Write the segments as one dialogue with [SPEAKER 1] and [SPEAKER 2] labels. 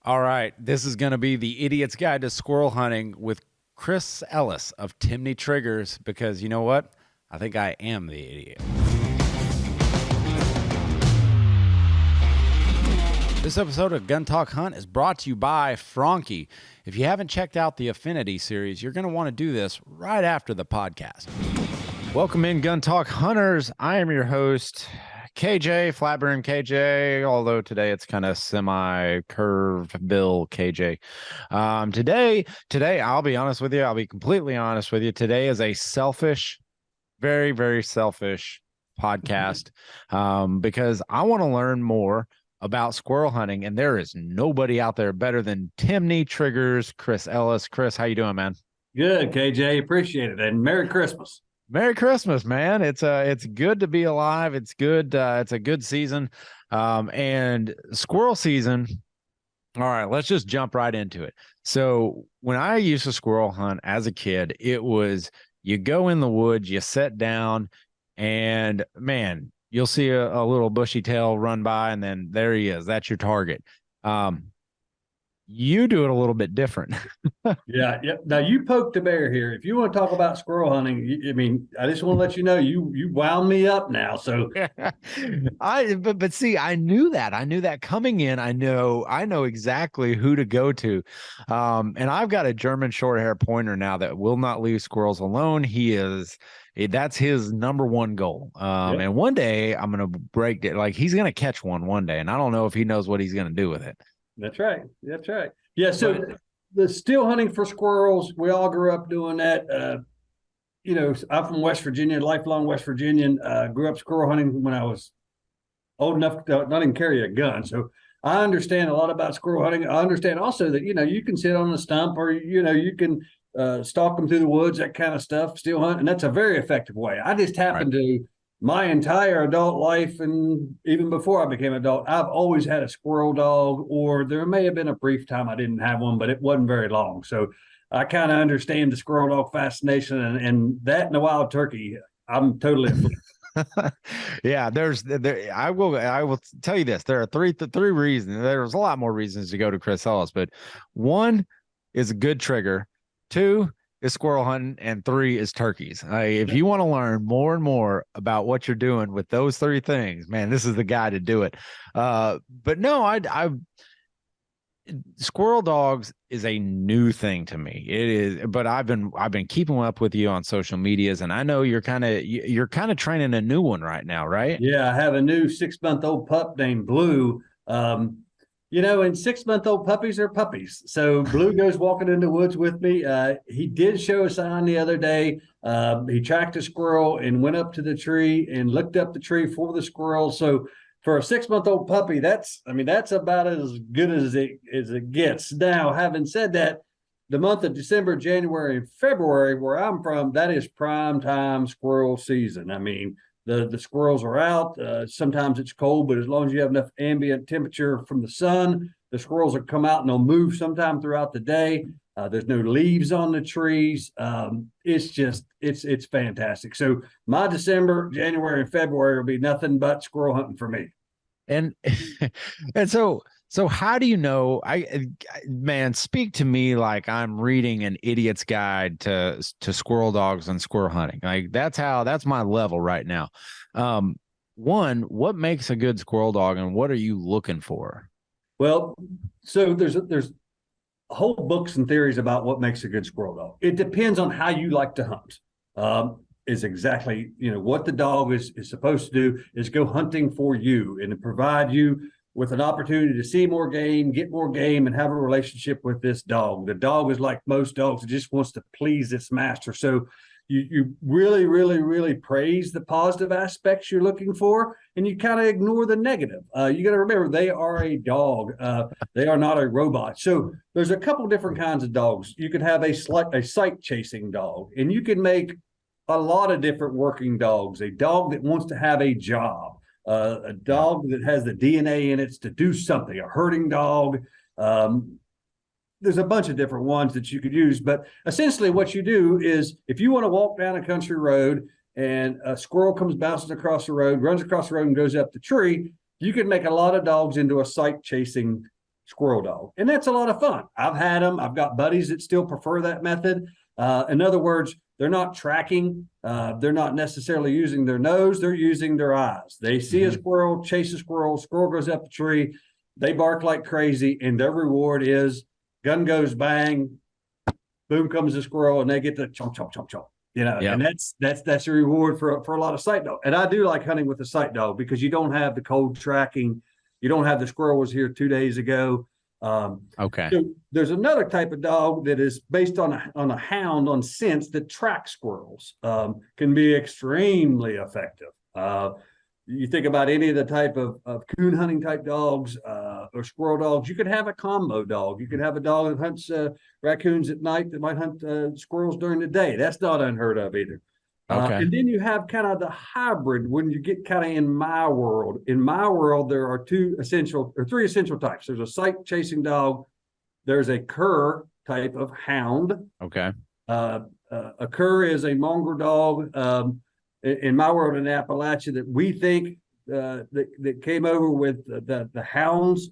[SPEAKER 1] All right, this is going to be the Idiot's Guide to Squirrel Hunting with Chris Ellis of Timney Triggers, because you know what? I think I am the idiot. This episode of Gun Talk Hunt is brought to you by Frankie. If you haven't checked out the Affinity series, you're going to want to do this right after the podcast. Welcome in, Gun Talk Hunters. I am your host, KJ, Flatbrim KJ, although today it's kind of semi-curved bill KJ. Today, I'll be honest with you. I'll be completely honest with you. Today is a selfish, very, very selfish podcast because I want to learn more about squirrel hunting, and there is nobody out there better than Timney Triggers, Chris Ellis. Chris, how you doing, man?
[SPEAKER 2] Good, KJ. Appreciate it. And Merry Christmas.
[SPEAKER 1] Merry Christmas, man. It's good to be alive. It's good. It's a good season. And squirrel season. All right, let's just jump right into it. So when I used to squirrel hunt as a kid, it was you go in the woods, you sit down, and man, you'll see a little bushy tail run by, and then there he is. That's your target. You do it a little bit different.
[SPEAKER 2] Yeah. Now you poked the bear here. If you want to talk about squirrel hunting, I just want to let you know you wound me up now. So
[SPEAKER 1] but see, I knew that coming in. I know exactly who to go to. And I've got a German short hair pointer now that will not leave squirrels alone. That's his number one goal.
[SPEAKER 2] Yep.
[SPEAKER 1] And one day I'm going to break it. Like, he's going to catch one day. And I don't know if he knows what he's going to do with it.
[SPEAKER 2] That's right. Yeah. So the still hunting for squirrels, we all grew up doing that. I'm from West Virginia, lifelong West Virginian. Grew up squirrel hunting when I was old enough to not even carry a gun. So I understand a lot about squirrel hunting. I understand also that, you can sit on a stump or, you can stalk them through the woods, that kind of stuff, still hunt. And that's a very effective way. I just happen to, my entire adult life, and even before I became an adult, I've always had a squirrel dog, or there may have been a brief time I didn't have one, but it wasn't very long. So I kind of understand the squirrel dog fascination, and that and the wild turkey, I'm totally.
[SPEAKER 1] Yeah, I will tell you this. There are three reasons. There's a lot more reasons to go to Chris Ellis, but one is a good trigger. Two is squirrel hunting, and three is turkeys. If you want to learn more and more about what you're doing with those three things, man, this is the guy to do it. But no, squirrel dogs is a new thing to me. It is, but I've been keeping up with you on social medias, and I know you're kind of training a new one right now, right?
[SPEAKER 2] Yeah, I have a new 6-month-old pup named Blue. And 6-month-old puppies are puppies. So Blue goes walking in the woods with me. He did show a sign the other day. He tracked a squirrel and went up to the tree and looked up the tree for the squirrel. So for a 6-month-old puppy, that's about as good as it gets. Now, having said that, the month of December, January, and February, where I'm from, that is prime time squirrel season. The squirrels are out. Sometimes it's cold, but as long as you have enough ambient temperature from the sun, the squirrels will come out and they'll move sometime throughout the day. There's no leaves on the trees. It's fantastic. So my December, January, and February will be nothing but squirrel hunting for me.
[SPEAKER 1] And so how do you know? Man, speak to me like I'm reading an idiot's guide to squirrel dogs and squirrel hunting. Like, that's my level right now. One, what makes a good squirrel dog, and what are you looking for?
[SPEAKER 2] Well, so there's whole books and theories about what makes a good squirrel dog. It depends on how you like to hunt. Is exactly, what the dog is supposed to do is go hunting for you and to provide you with an opportunity to see more game, get more game, and have a relationship with this dog. The dog is like most dogs. It just wants to please its master. So you really, really, really praise the positive aspects you're looking for, and you kind of ignore the negative. You got to remember, they are a dog. They are not a robot. So there's a couple different kinds of dogs. You can have a sight chasing dog, and you can make a lot of different working dogs. A dog that wants to have a job. A dog that has the DNA in it to do something, a herding dog. There's a bunch of different ones that you could use, but essentially what you do is, if you want to walk down a country road and a squirrel comes bouncing across the road, runs across the road and goes up the tree, you can make a lot of dogs into a sight chasing squirrel dog. And that's a lot of fun. I've had them. I've got buddies that still prefer that method. In other words, they're not tracking. They're not necessarily using their nose. They're using their eyes. They see a squirrel, chase a squirrel, squirrel goes up the tree. They bark like crazy. And their reward is gun goes bang, boom comes the squirrel, and they get the chomp, chomp, chomp, chomp. And that's a reward for a lot of sight dog. And I do like hunting with a sight dog because you don't have the cold tracking. You don't have the squirrel was here 2 days ago.
[SPEAKER 1] Okay.
[SPEAKER 2] So there's another type of dog that is based on a hound on scents that track squirrels. Can be extremely effective. You think about any of the type of coon hunting type dogs or squirrel dogs. You could have a combo dog. You could have a dog that hunts raccoons at night that might hunt squirrels during the day. That's not unheard of either.
[SPEAKER 1] Okay.
[SPEAKER 2] And then you have kind of the hybrid when you get kind of in my world. In my world, there are three essential types. There's a sight chasing dog. There's a cur type of hound.
[SPEAKER 1] Okay.
[SPEAKER 2] A cur is a mongrel dog. In my world in Appalachia that we think that came over with the hounds,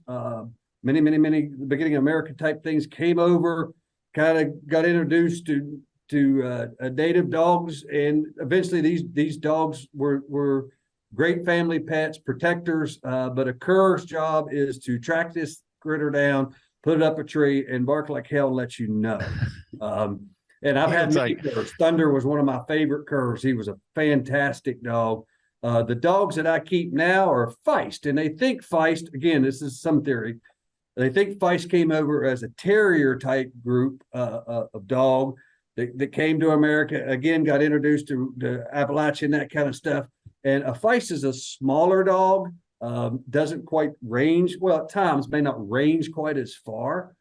[SPEAKER 2] many beginning American type things came over, kind of got introduced to native dogs, and eventually these dogs were great family pets, protectors. But a cur's job is to track this critter down, put it up a tree, and bark like hell and let you know. And I've had many curs. Thunder was one of my favorite curs. He was a fantastic dog. The dogs that I keep now are Feist, and they think Feist, again, this is some theory, they think Feist came over as a terrier type group of dog that came to America, again, got introduced to Appalachia and that kind of stuff. And a Feist is a smaller dog, doesn't quite range, well, at times may not range quite as far.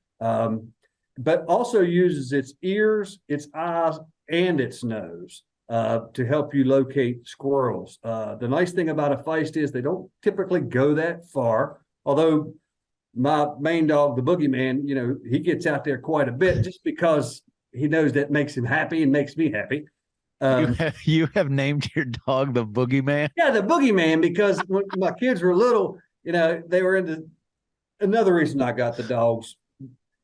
[SPEAKER 2] But also uses its ears, its eyes, and its nose to help you locate squirrels. The nice thing about a Feist is they don't typically go that far, although my main dog, the boogeyman, he gets out there quite a bit just because he knows that makes him happy and makes me happy.
[SPEAKER 1] You have named your dog the boogeyman?
[SPEAKER 2] Yeah, the boogeyman, because when my kids were little, they were into another reason I got the dogs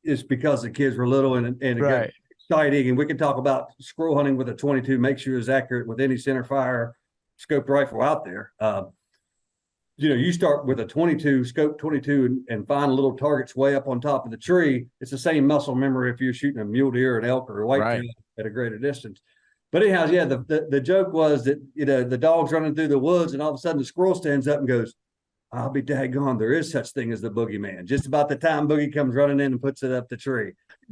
[SPEAKER 2] is because the kids were little and
[SPEAKER 1] right.
[SPEAKER 2] Exciting. And we can talk about squirrel hunting with a 22, make sure it's accurate with any center fire scoped rifle out there. You start with a 22, scope 22, and find little targets way up on top of the tree. It's the same muscle memory if you're shooting a mule deer, an elk, or a whitetail at a greater distance. But anyhow, yeah, the joke was that, the dog's running through the woods and all of a sudden the squirrel stands up and goes, I'll be daggone, there is such thing as the boogeyman. Just about the time Boogie comes running in and puts it up the tree.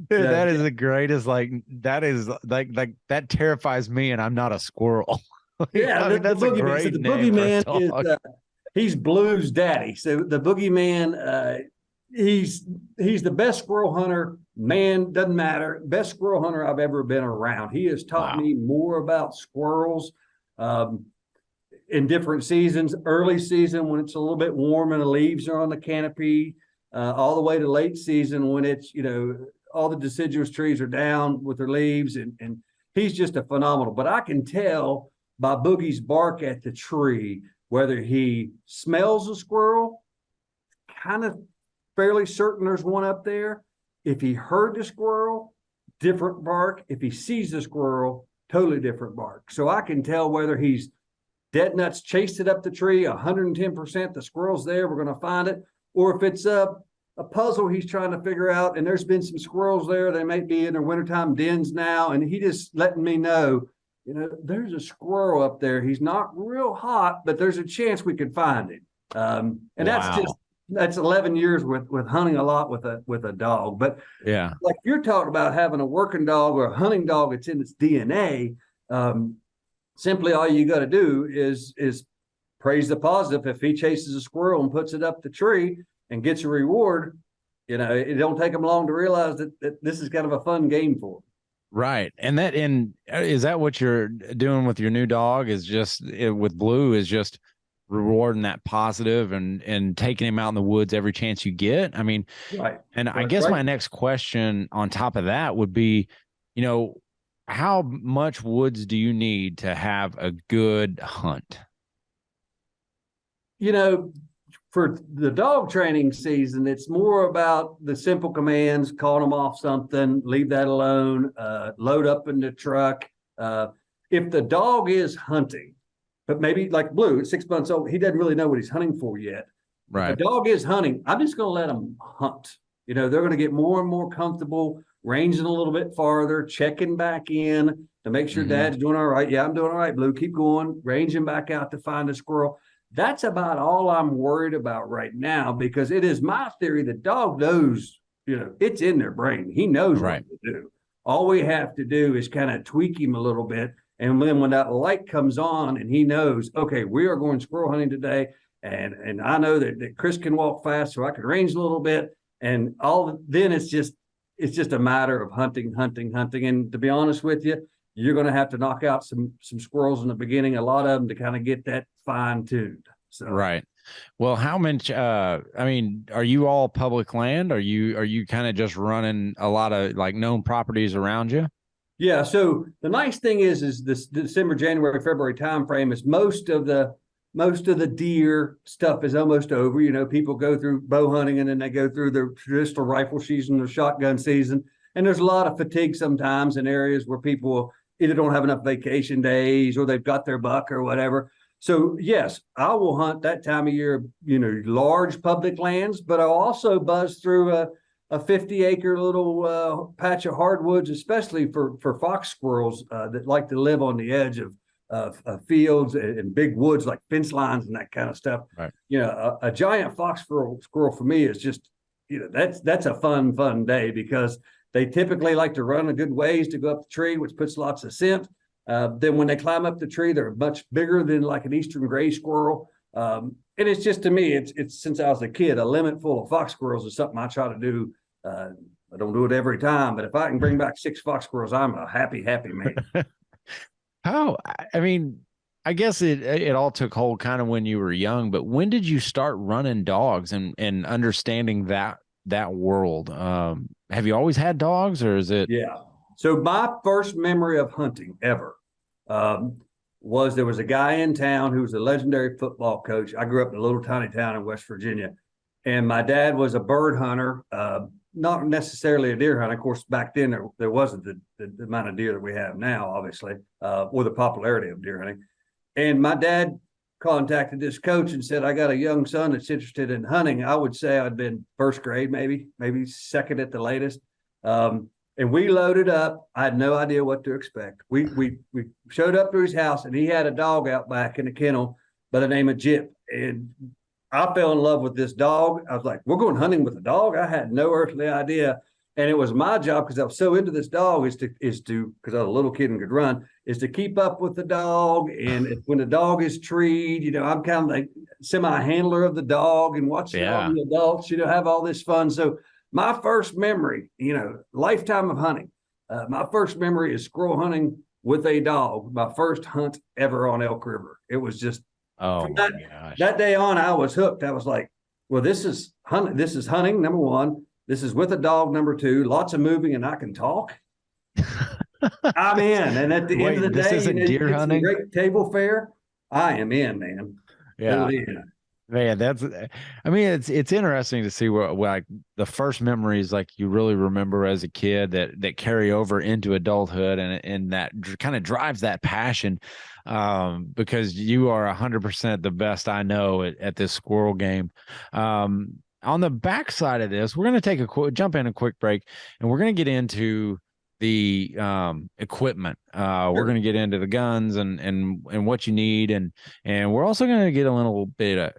[SPEAKER 1] Dude, that is the greatest. That terrifies me, and I'm not a squirrel.
[SPEAKER 2] Yeah, that's the boogeyman. So the boogeyman is he's Blue's daddy. So the boogeyman, he's the best squirrel hunter. Man, doesn't matter. Best squirrel hunter I've ever been around. He has taught me more about squirrels. In different seasons, early season when it's a little bit warm and the leaves are on the canopy, all the way to late season when it's, all the deciduous trees are down with their leaves, and he's just a phenomenal. But I can tell by Boogie's bark at the tree whether he smells a squirrel, kind of fairly certain there's one up there. If he heard the squirrel, different bark. If he sees the squirrel, totally different bark. So I can tell whether he's dead nuts chased it up the tree, 110%, the squirrel's there, we're going to find it. Or if it's a puzzle he's trying to figure out, and there's been some squirrels there, they may be in their wintertime dens now, and he just letting me know, there's a squirrel up there. He's not real hot, but there's a chance we could find him. And that's 11 years with hunting a lot with a dog. But
[SPEAKER 1] yeah,
[SPEAKER 2] like you're talking about having a working dog or a hunting dog, it's in its DNA. Simply all you got to do is praise the positive. If he chases a squirrel and puts it up the tree and gets a reward, it don't take him long to realize that this is kind of a fun game for him.
[SPEAKER 1] Right. And is that what you're doing with your new dog, is just with Blue, is just rewarding that positive and taking him out in the woods every chance you get? I mean,
[SPEAKER 2] right.
[SPEAKER 1] And I guess my next question on top of that would be, how much woods do you need to have a good hunt?
[SPEAKER 2] for the dog training season, it's more about the simple commands: call them off something, leave that alone, load up in the truck. If the dog is hunting, but maybe like Blue at 6 months old, he doesn't really know what he's hunting for yet.
[SPEAKER 1] Right.
[SPEAKER 2] If the dog is hunting, I'm just going to let him hunt. They're going to get more and more comfortable, ranging a little bit farther, checking back in to make sure Dad's doing all right. Yeah, I'm doing all right, Blue. Keep going, ranging back out to find a squirrel. That's about all I'm worried about right now, because it is my theory the dog knows, it's in their brain. He knows what to do. All we have to do is kind of tweak him a little bit. And then when that light comes on and he knows, okay, we are going squirrel hunting today. And I know that Chris can walk fast, so I can range a little bit. And then it's just a matter of hunting. And to be honest with you, you're going to have to knock out some squirrels in the beginning, a lot of them, to kind of get that fine tuned. So.
[SPEAKER 1] Right. Well, how much, are you all public land? Are you kind of just running a lot of like known properties around you?
[SPEAKER 2] Yeah. So the nice thing is this December, January, February timeframe is most of the deer stuff is almost over. People go through bow hunting and then they go through their traditional rifle season or shotgun season. And there's a lot of fatigue sometimes in areas where people either don't have enough vacation days or they've got their buck or whatever. So yes, I will hunt that time of year, large public lands, but I'll also buzz through a 50-acre little patch of hardwoods, especially for fox squirrels that like to live on the edge of fields and big woods like fence lines and that kind of stuff.
[SPEAKER 1] Right.
[SPEAKER 2] A giant fox squirrel for me is just, that's a fun day, because they typically like to run a good ways to go up the tree, which puts lots of scent. Then when they climb up the tree, they're much bigger than like an eastern gray squirrel. And it's just, to me, it's since I was a kid, a limit full of fox squirrels is something I try to do. I don't do it every time, but if I can bring back 6 fox squirrels, I'm a happy man.
[SPEAKER 1] I guess it all took hold kind of when you were young, but when did you start running dogs and understanding that world? Have you always had dogs, or is it?
[SPEAKER 2] Yeah. So my first memory of hunting ever was there was a guy in town who was a legendary football coach. I grew up in a little tiny town in West Virginia, and my dad was a bird hunter, not necessarily a deer hunter. Of course, back then there wasn't the amount of deer that we have now, obviously, or the popularity of deer hunting. And my dad contacted this coach and said, I got a young son that's interested in hunting. I would say I'd been first grade, maybe second at the latest. And we loaded up. I had no idea what to expect. We showed up to his house, and he had a dog out back in the kennel by the name of Jip. And I fell in love with this dog. I was like, we're going hunting with a dog? I had no earthly idea. And it was my job, because I was so into this dog, is to because I was a little kid and could run, is to keep up with the dog. And when the dog is treed, I'm kind of like semi-handler of the dog and watching all the adults, have all this fun. So my first memory, lifetime of hunting, my first memory is squirrel hunting with a dog. My first hunt ever on Elk River. It was just, that day on, I was hooked. I was like, well, this is hunting, number one. This is with a dog, number two. Lots of moving, and I can talk. I'm in. And at the end of the day,
[SPEAKER 1] this isn't deer hunting.
[SPEAKER 2] Great table fare. I am in, man.
[SPEAKER 1] Yeah. Man, it's interesting to see what like the first memories like you really remember as a kid that carry over into adulthood, and that kind of drives that passion, because you are 100% the best I know at this squirrel game. On the backside of this, we're going to jump in a quick break, and we're going to get into the equipment. We're going to get into the guns and what you need, and we're also going to get a little bit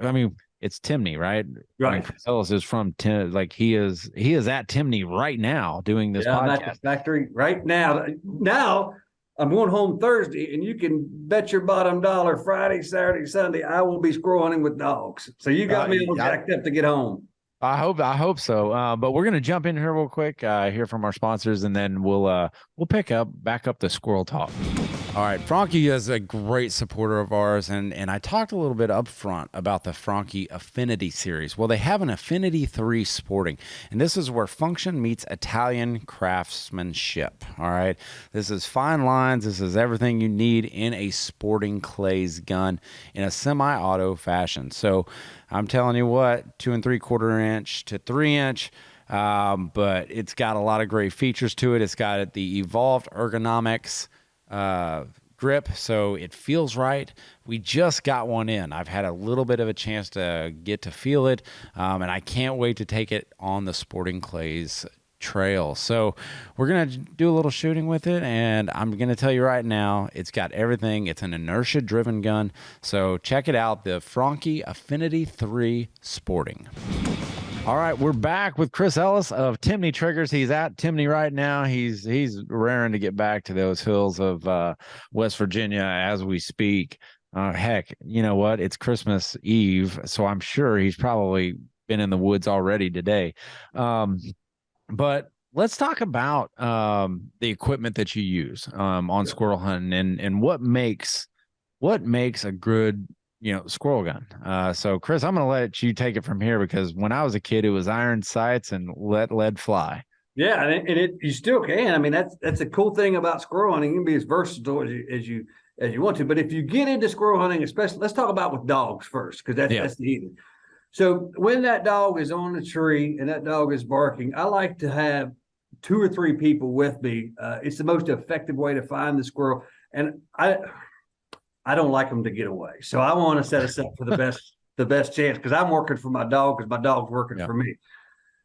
[SPEAKER 1] it's Timney, right?
[SPEAKER 2] Right.
[SPEAKER 1] Chris Ellis is from he is at Timney right now doing this podcast. I'm at the
[SPEAKER 2] factory right now. Now I'm going home Thursday, and you can bet your bottom dollar Friday, Saturday, Sunday I will be squirrel hunting with dogs. So you got me all jacked up to get home.
[SPEAKER 1] I hope so. But we're going to jump in here real quick, hear from our sponsors, and then we'll back up the squirrel talk. All right, Frankie is a great supporter of ours, and I talked a little bit up front about the Frankie Affinity series. Well, they have an Affinity 3 Sporting, and this is where function meets Italian craftsmanship. All right, this is fine lines. This is everything you need in a sporting clays gun in a semi-auto fashion. So I'm telling you what, 2 3/4 inch to 3 inch. But it's got a lot of great features to it. It's got the evolved ergonomics grip, so it feels right. We just got one in. I've had a little bit of a chance to get to feel it, and I can't wait to take it on the Sporting Clays trail. So we're going to do a little shooting with it, and I'm going to tell you right now, it's got everything. It's an inertia driven gun, so check it out, the Frankie Affinity 3 Sporting. All right, we're back with Chris Ellis of Timney Triggers. He's at Timney right now. He's raring to get back to those hills of West Virginia as we speak. Heck, you know what? It's Christmas Eve, so I'm sure he's probably been in the woods already today. But let's talk about the equipment that you use on squirrel hunting and what makes a good squirrel gun. So Chris, I'm going to let you take it from here, because when I was a kid, it was iron sights and let lead fly.
[SPEAKER 2] Yeah. And you still can. I mean, that's a cool thing about squirrel hunting. You can be as versatile as you want to, but if you get into squirrel hunting, especially, let's talk about with dogs first, because that's the easy. So when that dog is on the tree and that dog is barking, I like to have 2 or 3 people with me. It's the most effective way to find the squirrel. And I don't like them to get away. So I want to set us up for the best chance, because I'm working for my dog, because my dog's working for me.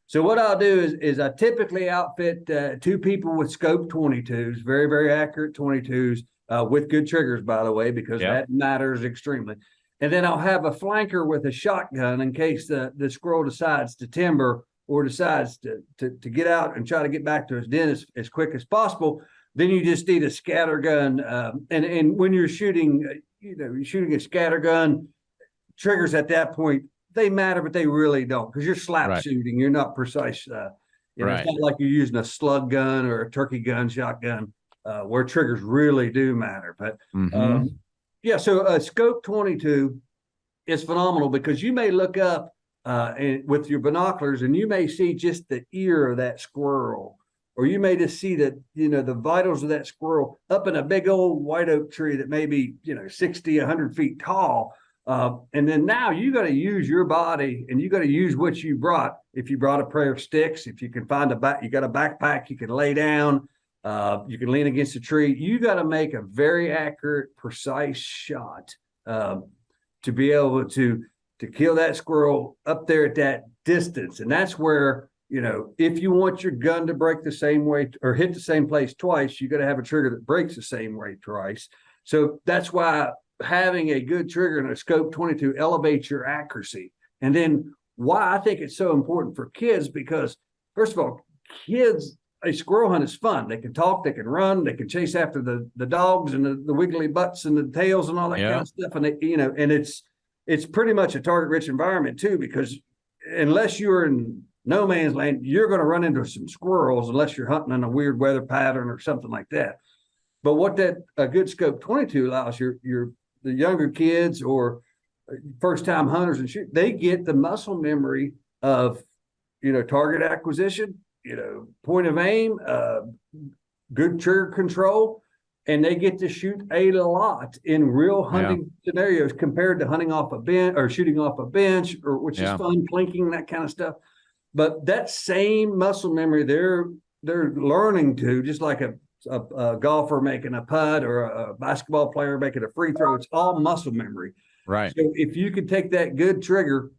[SPEAKER 2] So what I'll do is I typically outfit 2 people with scope 22s, very, very accurate 22s, with good triggers, by the way, because that matters extremely. And then I'll have a flanker with a shotgun in case the squirrel decides to timber or decides to get out and try to get back to his den as quick as possible. Then you just need a scatter gun. And when you're shooting, you're shooting a scatter gun, triggers at that point, they matter, but they really don't, because you're slap shooting. You're not precise. It's not like you're using a slug gun or a turkey gun, shotgun, where triggers really do matter. But so a scope 22 is phenomenal, because you may look up with your binoculars and you may see just the ear of that squirrel, or you may just see that, the vitals of that squirrel up in a big old white oak tree that may be, 60, 100 feet tall. And then now you got to use your body, and you got to use what you brought. If you brought a pair of sticks, if you can find you got a backpack, you can lay down, you can lean against a tree. You got to make a very accurate, precise shot to be able to kill that squirrel up there at that distance. And that's where, if you want your gun to break the same way or hit the same place twice, you got to have a trigger that breaks the same way twice. So that's why having a good trigger and a scope 22 elevates your accuracy. And then why I think it's so important for kids, because first of all, a squirrel hunt is fun. They can talk, they can run, they can chase after the dogs and the wiggly butts and the tails and all that kind of stuff. And and it's pretty much a target rich environment too, because unless you're in no man's land, you're going to run into some squirrels unless you're hunting in a weird weather pattern or something like that. But what a good scope 22 allows the younger kids or first time hunters and shoot, they get the muscle memory of, target acquisition, point of aim, good trigger control, and they get to shoot a lot in real hunting scenarios compared to hunting off a bench or shooting off a bench, or which is fun, plinking, that kind of stuff. But that same muscle memory they're learning to, just like a golfer making a putt or a basketball player making a free throw, it's all muscle memory.
[SPEAKER 1] Right.
[SPEAKER 2] So if you could take that good trigger,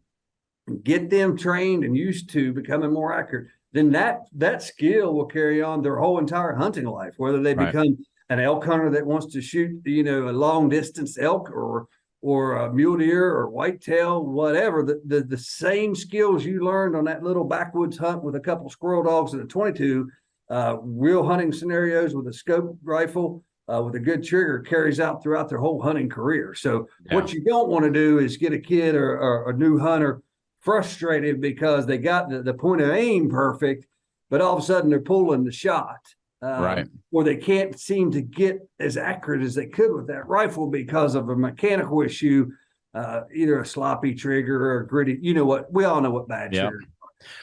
[SPEAKER 2] get them trained and used to becoming more accurate, then that skill will carry on their whole entire hunting life, whether they become an elk hunter that wants to shoot, a long distance elk or a mule deer or whitetail, whatever. The same skills you learned on that little backwoods hunt with a couple squirrel dogs and a 22, real hunting scenarios with a scope rifle, with a good trigger, carries out throughout their whole hunting career. So what you don't want to do is get a kid or a new hunter frustrated because they got the point of aim perfect, but all of a sudden they're pulling the shot.
[SPEAKER 1] Right.
[SPEAKER 2] or they can't seem to get as accurate as they could with that rifle because of a mechanical issue, either a sloppy trigger or a gritty. You know what? We all know what bad
[SPEAKER 1] Yep.
[SPEAKER 2] trigger.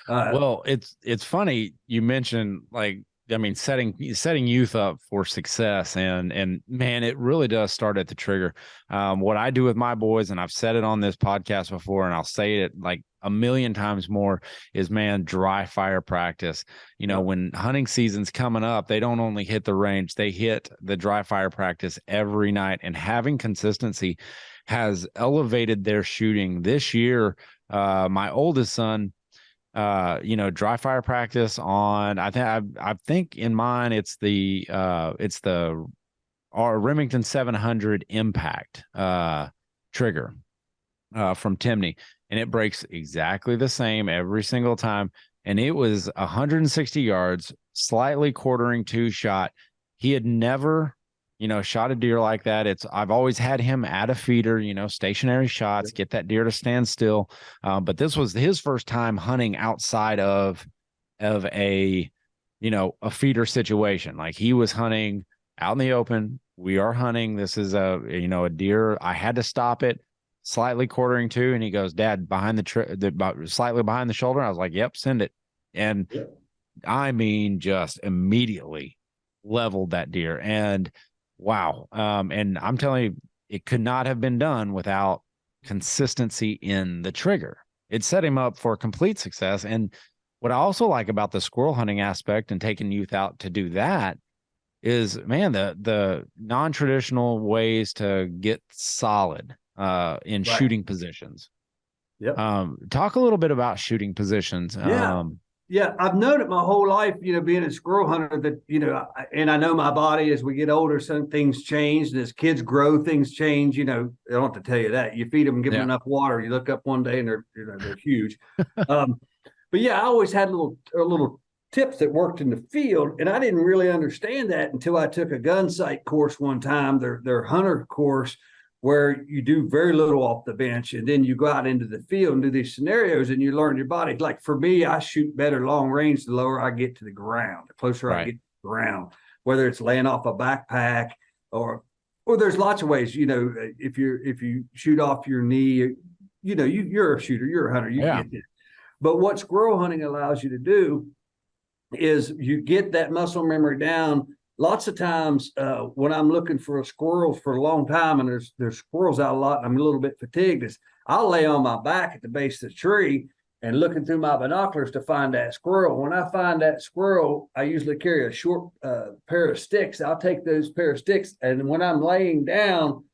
[SPEAKER 1] Well, it's funny you mentioned, like, I mean, setting youth up for success, and man, it really does start at the trigger. What I do with my boys, and I've said it on this podcast before, and I'll say it like a million times more, is, man, dry fire practice. You know, when hunting season's coming up, they don't only hit the range, they hit the dry fire practice every night, and having consistency has elevated their shooting this year. My oldest son, dry fire practice on, I think in mine it's the our Remington 700 impact trigger from Timney, and it breaks exactly the same every single time, and it was 160 yards, slightly quartering two shot. He had never shot a deer like that. I've always had him at a feeder, stationary shots, get that deer to stand still. But this was his first time hunting outside of a feeder situation. Like, he was hunting out in the open. We are hunting. This is a deer. I had to stop it, slightly quartering two. And he goes, "Dad, slightly behind the shoulder." I was like, "Yep, send it." And I mean, just immediately leveled that deer. And wow. And I'm telling you, it could not have been done without consistency in the trigger. It set him up for complete success. And what I also like about the squirrel hunting aspect and taking youth out to do that is, man, the non-traditional ways to get solid in shooting positions.
[SPEAKER 2] Yep.
[SPEAKER 1] Talk a little bit about shooting positions.
[SPEAKER 2] Yeah, I've known it my whole life, being a squirrel hunter, that, and I know my body as we get older, some things change. And as kids grow, things change. I don't have to tell you that. You feed them and give them enough water. You look up one day and they're huge. But yeah, I always had little tips that worked in the field. And I didn't really understand that until I took a gun sight course one time, their hunter course, where you do very little off the bench, and then you go out into the field and do these scenarios, and you learn your body. Like, for me, I shoot better long range the lower I get to the ground, the closer I get to the ground, whether it's laying off a backpack or there's lots of ways. If you shoot off your knee, you're a shooter, you're a hunter, you get it. But what squirrel hunting allows you to do is you get that muscle memory down. Lots of times when I'm looking for a squirrel for a long time, and there's squirrels out a lot, and I'm a little bit fatigued, I'll lay on my back at the base of the tree and looking through my binoculars to find that squirrel. When I find that squirrel, I usually carry a short pair of sticks. I'll take those pair of sticks, and when I'm laying down,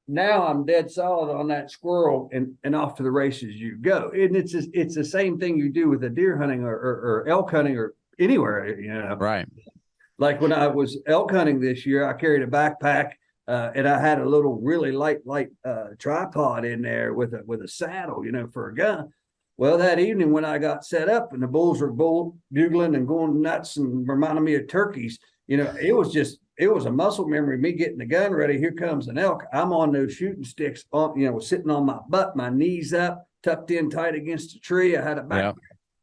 [SPEAKER 2] now I'm dead solid on that squirrel, and off to the races you go. And it's the same thing you do with a deer hunting or elk hunting or anywhere,
[SPEAKER 1] Right.
[SPEAKER 2] Like when I was elk hunting this year, I carried a backpack and I had a little really light tripod in there with a saddle, for a gun. Well, that evening when I got set up and the bulls were bugling and going nuts and reminding me of turkeys, it was a muscle memory, me getting the gun ready. Here comes an elk. I'm on those shooting sticks, sitting on my butt, my knees up, tucked in tight against a tree. I had a backpack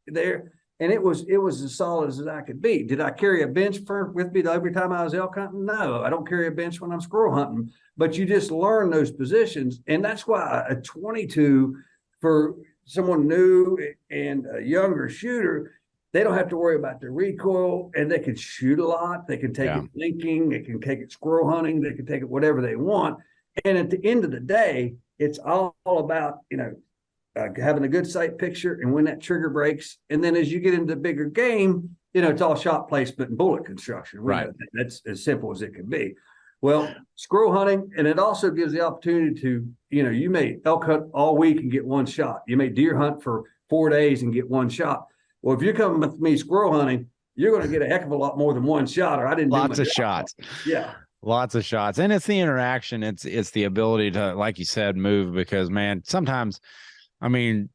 [SPEAKER 2] there. And it was as solid as I could be. Did I carry a bench with me every time I was elk hunting? No, I don't carry a bench when I'm squirrel hunting. But you just learn those positions. And that's why a 22 for someone new and a younger shooter, they don't have to worry about their recoil, and they can shoot a lot. They can take it blinking. They can take it squirrel hunting. They can take it whatever they want. And at the end of the day, it's all about, having a good sight picture and when that trigger breaks. And then as you get into bigger game, it's all shot placement and bullet construction.
[SPEAKER 1] Right.
[SPEAKER 2] That's as simple as it can be. Well, squirrel hunting, and it also gives the opportunity to, you may elk hunt all week and get one shot. You may deer hunt for 4 days and get one shot. Well, if you're coming with me squirrel hunting, you're going to get a heck of a lot more than one shot, or I didn't
[SPEAKER 1] Lots of shots.
[SPEAKER 2] Yeah.
[SPEAKER 1] Lots of shots. And it's the interaction. It's the ability to, like you said, move, because, man, sometimes, I mean,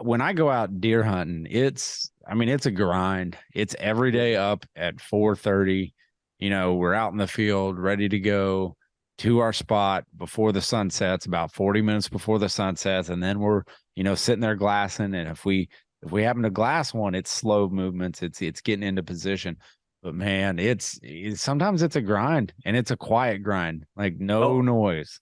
[SPEAKER 1] when I go out deer hunting, it's a grind. It's every day up at 4:30. We're out in the field, ready to go to our spot before the sun sets, about 40 minutes before the sun sets. And then we're, sitting there glassing. And if we happen to glass one, it's slow movements. It's getting into position. But man, sometimes it's a grind, and it's a quiet grind, like no
[SPEAKER 2] Oh,
[SPEAKER 1] noise.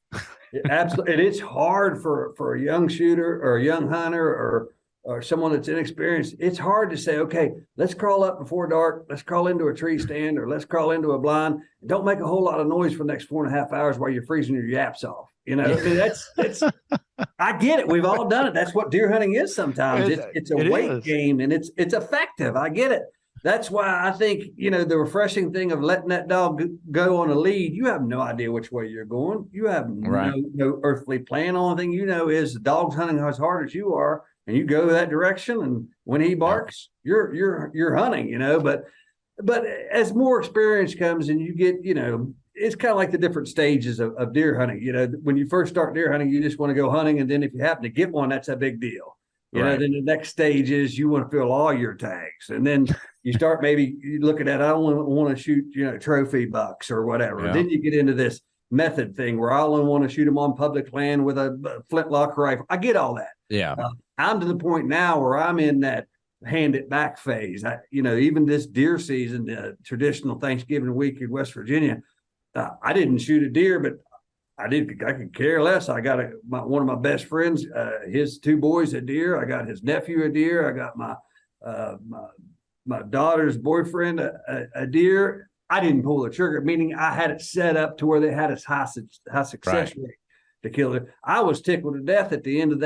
[SPEAKER 2] absolutely. And it's hard for a young shooter or a young hunter or someone that's inexperienced. It's hard to say, okay, let's crawl up before dark. Let's crawl into a tree stand or let's crawl into a blind. Don't make a whole lot of noise for the next 4.5 hours while you're freezing your yaps off. You know, I mean, that's I get it. We've all done it. That's what deer hunting is sometimes. It's a
[SPEAKER 1] It
[SPEAKER 2] weight
[SPEAKER 1] is.
[SPEAKER 2] game and it's effective. I get it. That's why I think, the refreshing thing of letting that dog go on a lead, you have no idea which way you're going. You have
[SPEAKER 1] Right.
[SPEAKER 2] no earthly plan. The only thing you know is the dog's hunting as hard as you are, and you go that direction. And when he
[SPEAKER 1] Yeah.
[SPEAKER 2] barks, you're hunting, but as more experience comes and you get, it's kind of like the different stages of deer hunting. When you first start deer hunting, you just want to go hunting. And then if you happen to get one, that's a big deal.
[SPEAKER 1] Right.
[SPEAKER 2] Then the next stage is you want to fill all your tags. And then you start maybe looking at, I only want to shoot, trophy bucks or whatever.
[SPEAKER 1] Yeah.
[SPEAKER 2] Then you get into this method thing where I only want to shoot them on public land with a flintlock rifle. I get all that.
[SPEAKER 1] Yeah.
[SPEAKER 2] I'm to the point now where I'm in that hand it back phase. Even this deer season, traditional Thanksgiving week in West Virginia, I didn't shoot a deer, but I could care less. I got one of my best friends, his two boys a deer. I got his nephew a deer. I got my daughter's boyfriend a deer. I didn't pull the trigger, meaning I had it set up to where they had a high success rate to kill it. I was tickled to death at the end of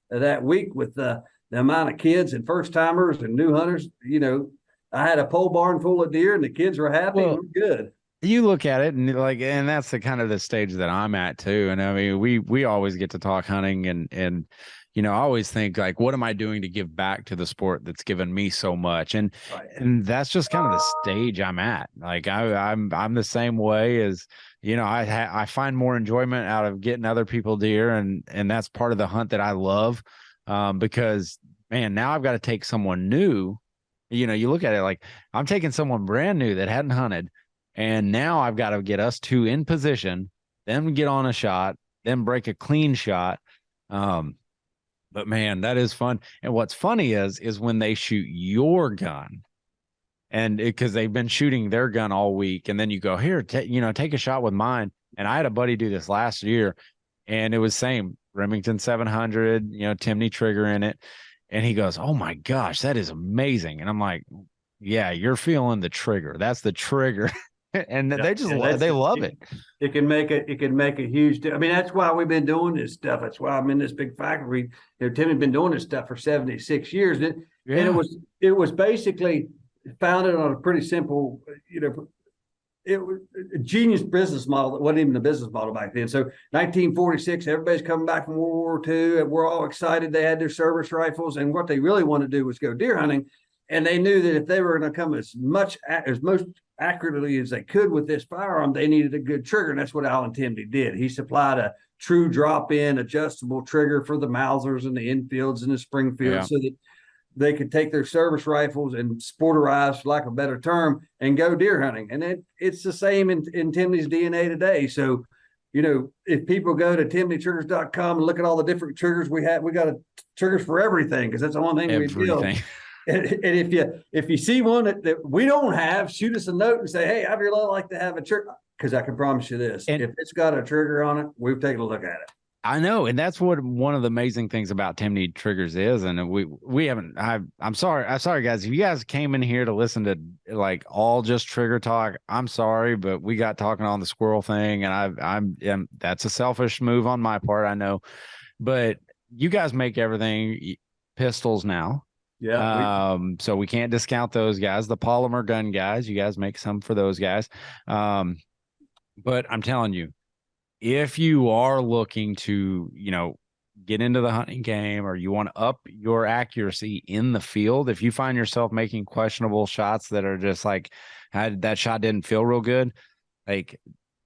[SPEAKER 2] that week with the amount of kids and first timers and new hunters. I had a pole barn full of deer, and the kids were happy.
[SPEAKER 1] Well,
[SPEAKER 2] We're good.
[SPEAKER 1] You look at it and that's the kind of the stage that I'm at too. And I mean, we always get to talk hunting and I always think like, what am I doing to give back to the sport that's given me so much? And that's just kind of the stage I'm at. Like I'm the same way as, I find more enjoyment out of getting other people deer, and that's part of the hunt that I love. Because man, now I've got to take someone new. You look at it like I'm taking someone brand new that hadn't hunted. And now I've got to get us two in position, then get on a shot, then break a clean shot. But man, that is fun. And what's funny is when they shoot your gun, and because they've been shooting their gun all week, and then you go here, take a shot with mine. And I had a buddy do this last year, and it was same Remington 700, Timney trigger in it, and he goes, "Oh my gosh, that is amazing!" And I'm like, "Yeah, you're feeling the trigger. That's the trigger." And they just they love it.
[SPEAKER 2] It can make a huge I mean, that's why we've been doing this stuff. That's why I'm in this big factory. Tim had been doing this stuff for 76 years. And it was basically founded on a pretty simple, it was a genius business model that wasn't even a business model back then. So 1946, everybody's coming back from World War II, and we're all excited. They had their service rifles, and what they really wanted to do was go deer hunting. And they knew that if they were going to come as most accurately as they could with this firearm, they needed a good trigger. And that's what Alan Timney did. He supplied a true drop-in adjustable trigger for the Mausers and the Enfields and the Springfields, so that they could take their service rifles and sporterize, for lack of a better term, and go deer hunting. And it's the same in Timney's DNA today. So, if people go to timneytriggers.com and look at all the different triggers we got triggers for everything, because that's the one thing we build. And if you see one that we don't have, shoot us a note and say, "Hey, I'd really like to have a trigger," because I can promise you this: if it's got a trigger on it, we've taken a look at it.
[SPEAKER 1] I know, and that's what one of the amazing things about Timney triggers is. And we haven't. I'm sorry, guys. If you guys came in here to listen to like all just trigger talk, I'm sorry, but we got talking on the squirrel thing, and that's a selfish move on my part, I know, but you guys make everything pistols now.
[SPEAKER 2] Yeah.
[SPEAKER 1] So we can't discount those guys, the polymer gun guys. You guys make some for those guys. But I'm telling you, if you are looking to, get into the hunting game, or you want to up your accuracy in the field, if you find yourself making questionable shots that are just like, that shot didn't feel real good, like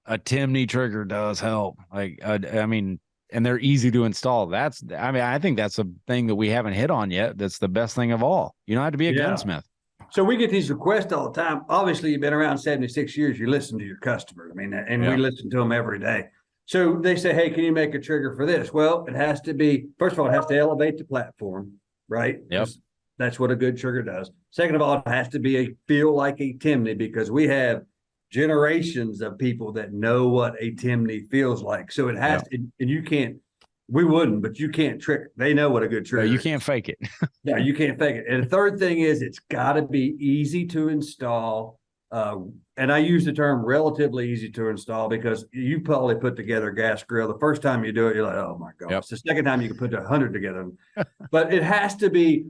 [SPEAKER 1] a Timney trigger does help. Like, and they're easy to install. I think that's a thing that we haven't hit on yet. That's the best thing of all. You don't have to be a gunsmith.
[SPEAKER 2] So we get these requests all the time. Obviously, you've been around 76 years. You listen to your customers. I mean, and we listen to them every day. So they say, "Hey, can you make a trigger for this?" Well, it has to be, first of all, it has to elevate the platform, right?
[SPEAKER 1] Yep.
[SPEAKER 2] That's what a good trigger does. Second of all, it has to be feel like a Timney, because we have generations of people that know what a Timney feels like. So it has to, and you can't, we wouldn't, but you can't trick. They know what a good trigger is.
[SPEAKER 1] You can't fake it.
[SPEAKER 2] Yeah, you can't fake it. And the third thing is it's got to be easy to install. And I use the term relatively easy to install because you probably put together a gas grill. The first time you do it, you're like, oh my gosh.
[SPEAKER 1] Yep.
[SPEAKER 2] The second time you can put 100 together. But it has to be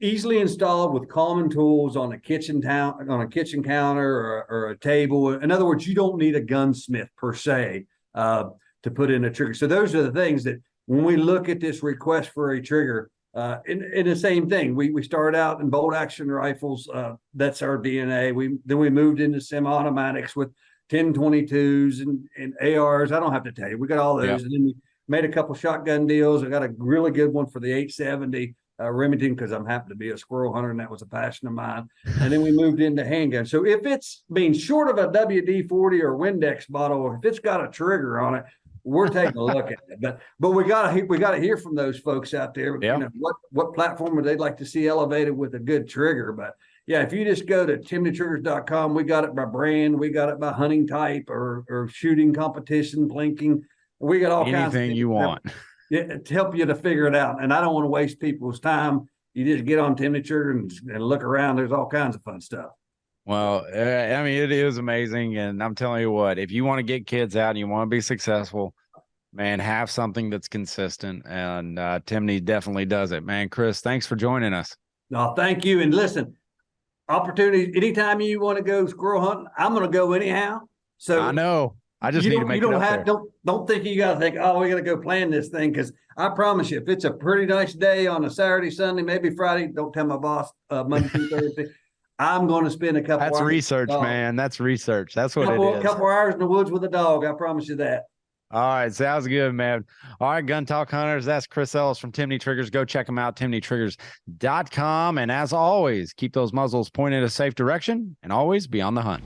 [SPEAKER 2] easily installed with common tools on a kitchen counter or a table. In other words, you don't need a gunsmith per se to put in a trigger. So those are the things that when we look at this request for a trigger, in the same thing, we started out in bolt action rifles. That's our DNA. Then we moved into semi-automatics with 10-22s and ARs. I don't have to tell you, we got all those.
[SPEAKER 1] Yeah.
[SPEAKER 2] And then we made a couple shotgun deals. I got a really good one for the 870 Remington because I'm happen to be a squirrel hunter and that was a passion of mine. And then we moved into handguns. So if it's being short of a WD-40 or Windex bottle, or if it's got a trigger on it, we're taking a look at it. But we gotta hear from those folks out there.
[SPEAKER 1] Yeah.
[SPEAKER 2] You know, what platform would they like to see elevated with a good trigger? But yeah, if you just go to timneytriggers.com, we got it by brand, we got it by hunting type or shooting competition, blinking. We got all kinds of
[SPEAKER 1] anything you want.
[SPEAKER 2] To help you to figure it out. And I don't want to waste people's time. You just get on Timney Trigger and look around. There's all kinds of fun stuff.
[SPEAKER 1] Well, I mean, it is amazing. And I'm telling you what, if you want to get kids out and you want to be successful, man, have something that's consistent. And Timney definitely does it, man. Chris, thanks for joining us.
[SPEAKER 2] No, thank you. And listen, opportunity, anytime you want to go squirrel hunting, I'm going to go anyhow. So
[SPEAKER 1] I know. I just need to make it up there.
[SPEAKER 2] Don't think you got to think, oh, we got to go plan this thing. Because I promise you, if it's a pretty nice day on a Saturday, Sunday, maybe Friday, don't tell my boss Monday, Tuesday, Thursday. I'm going to spend a couple.
[SPEAKER 1] That's research, man. That's research. That's what it is.
[SPEAKER 2] A couple hours in the woods with a dog. I promise you that.
[SPEAKER 1] All right. Sounds good, man. All right. Gun Talk Hunters. That's Chris Ellis from Timney Triggers. Go check them out. TimneyTriggers.com. And as always, keep those muzzles pointed in a safe direction and always be on the hunt.